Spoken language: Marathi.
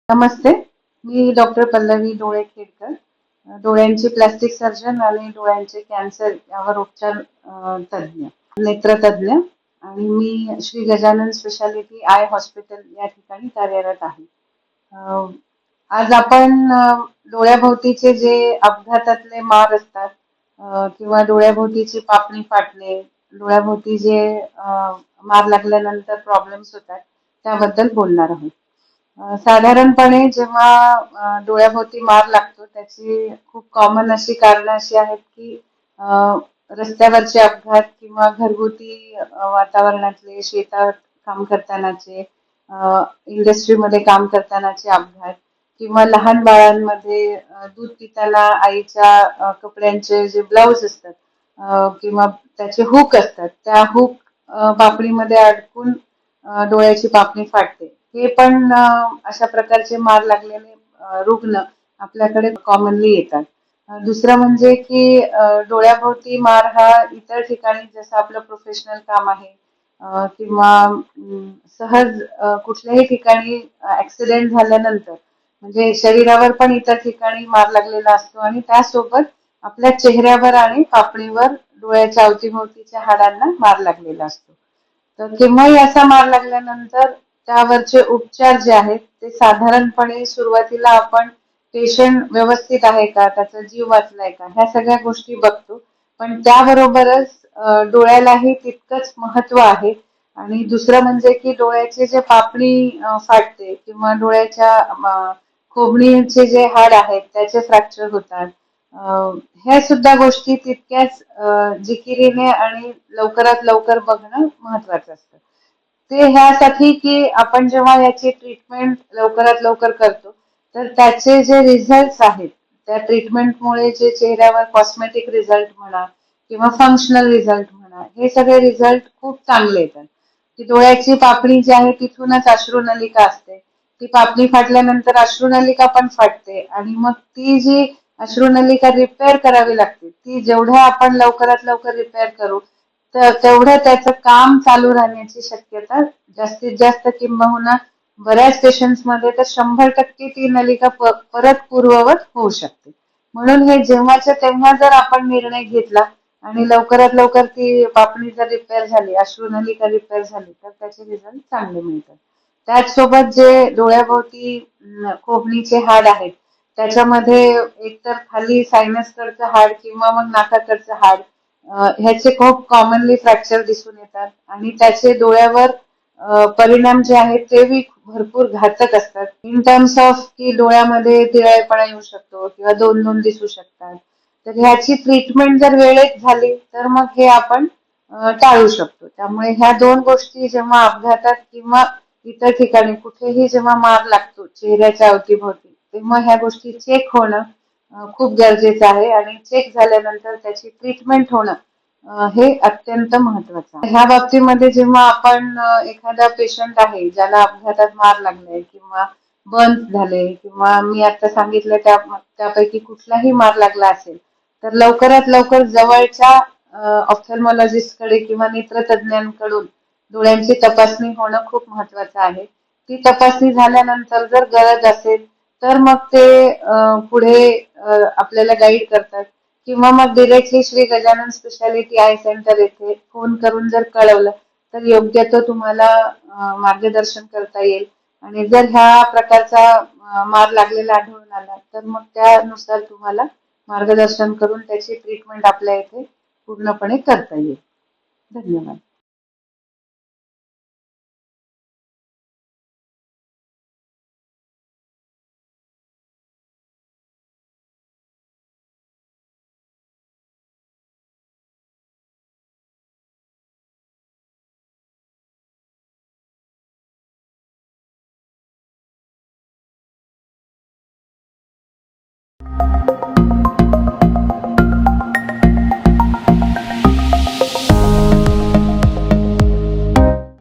नमस्ते. मी डॉक्टर पल्लवी डोळे-खेडकर, डोळ्यांची प्लास्टिक सर्जन आणि डोळ्यांचे कॅन्सर यावर उपचार तज्ञ, नेत्रतज्ञ आणि मी Shri Gajanan speciality eye hospital या ठिकाणी कार्यरत आहे. अ, आज आपण डोळ्याभोवतीचे जे अपघातातले मार असतात किंवा डोळ्याभोवतीची पापणी फाटणे, डोळ्याभोवती जे मार लागल्यानंतर प्रॉब्लेम्स होतात, त्याबद्दल बोलणार आहोत. साधारणपणे जेव्हा डोळ्याभोवती मार लागतो त्याची खूप कॉमन अशी कारणं अशी आहेत की रस्त्यावरचे अपघात किंवा घरगुती वातावरणातले शेतात काम करतानाचे इंडस्ट्रीमध्ये काम करतानाचे अपघात किंवा लहान बाळांमध्ये दूध पिताना आईच्या कपड्यांचे जे ब्लाऊज असतात किंवा त्याचे हुक असतात त्या हुक पापणीमध्ये अडकून डोळ्याची पापणी फाटते. हे पण अशा प्रकारचे मार लागलेले रुग्ण आपल्याकडे कॉमनली येतात. दुसरं म्हणजे की डोळ्याभोवती मार हा इतर ठिकाणी जसं आपलं प्रोफेशनल काम आहे किंवा सहज कुठल्याही ठिकाणी ऍक्सिडेंट झाल्यानंतर म्हणजे शरीरावर पण इतर ठिकाणी मार लागलेला असतो आणि त्यासोबत आपल्या चेहऱ्यावर आणि पापणीवर डोळ्याच्या अवतीभोवतीच्या हाडांना मार लागलेला असतो. तर केव्हाही असा मार लागल्यानंतर त्यावरचे उपचार जे आहेत ते साधारणपणे सुरुवातीला आपण पेशंट व्यवस्थित आहे का, त्याचा जीव वाचलाय का, ह्या सगळ्या गोष्टी बघतो. पण त्याबरोबरच डोळ्यालाही तितकंच महत्व आहे. आणि दुसरं म्हणजे की डोळ्याचे जे पापणी फाटते किंवा डोळ्याच्या खोबणीचे जे हाड आहेत त्याचे फ्रॅक्चर होतात. ह्या सुद्धा गोष्टी तितक्याच जिकिरीने आणि लवकरात लवकर बघणं महत्वाचं असतं. ते ह्यासाठी की आपण जेव्हा याची ट्रीटमेंट लवकरात लवकर करतो तर त्याचे जे रिझल्ट्स आहेत त्या ट्रीटमेंटमुळे जे चेहऱ्यावर कॉस्मेटिक रिझल्ट म्हणा किंवा फंक्शनल रिझल्ट म्हणा हे सगळे रिझल्ट खूप चांगले येतात. की डोळ्याची पापणी जी आहे तिथूनच अश्रुनलिका असते. ती पापणी फाटल्यानंतर अश्रुनलिका पण फाटते आणि मग ती जी अश्रुनलिका रिपेअर करावी लागते ती जेवढ्या आपण लवकरात लवकर रिपेअर करू तर तेवढं त्याचं काम चालू राहण्याची शक्यता जास्तीत जास्त किंबहुना बऱ्याच पेशंट्स मध्ये तर 100% ती नलिका परत पूर्ववत होऊ शकते. म्हणून हे जेव्हाच्या तेव्हा जर आपण निर्णय घेतला आणि लवकरात लवकर ती पापणी जर रिपेअर झाली, अश्रुनलिका रिपेअर झाली तर त्याचे रिझल्ट चांगले मिळतात. त्याचसोबत जे डोळ्याभोवती खोबणीचे हाड आहेत त्याच्यामध्ये एकतर खाली सायनसकडचं हाड किंवा मग नाकाकडचं हाड ह्याचे खूप कॉमनली फ्रॅक्चर दिसून येतात आणि त्याचे डोळ्यावर परिणाम जे आहेत ते भरपूर घातक असतात. इन टर्म्स ऑफ की डोळ्यामध्ये तिरळेपणा येऊ शकतो किंवा दोन दोन दिसू शकतात. तर ह्याची ट्रीटमेंट जर वेळेत झाली तर मग हे आपण टाळू शकतो. त्यामुळे ह्या दोन गोष्टी जेव्हा अपघातात किंवा इतर ठिकाणी कुठेही जेव्हा मार लागतो चेहऱ्याच्या अवतीभोवती तेव्हा ह्या गोष्टी चेक होणं खूप गरजेचं आहे आणि चेक झाल्यानंतर त्याची ट्रीटमेंट होणं हे अत्यंत महत्वाचं आहे. ह्या बाबतीमध्ये जेव्हा आपण एखादा पेशंट आहे ज्याला अपघातात मार लागलाय किंवा बर्न्स झाले किंवा मी आता सांगितलं त्यापैकी कुठलाही मार लागला असेल तर लवकरात लवकर जवळच्या ऑप्थल्मॉलॉजिस्ट कडे किंवा नेत्रतज्ञांकडून डोळ्यांची तपासणी होणं खूप महत्वाचं आहे. ती तपासणी झाल्यानंतर जर गरज असेल तर मग ते पुढे आपल्याला गाईड करतात किंवा मग directly Shri Gajanan speciality I centre येथे फोन करून जर कळवलं तर योग्य तो तुम्हाला मार्गदर्शन करता येईल आणि जर ह्या प्रकारचा मार लागलेला आढळून आला तर मग त्यानुसार तुम्हाला मार्गदर्शन करून त्याची ट्रीटमेंट आपल्या इथे पूर्णपणे करता येईल. धन्यवाद.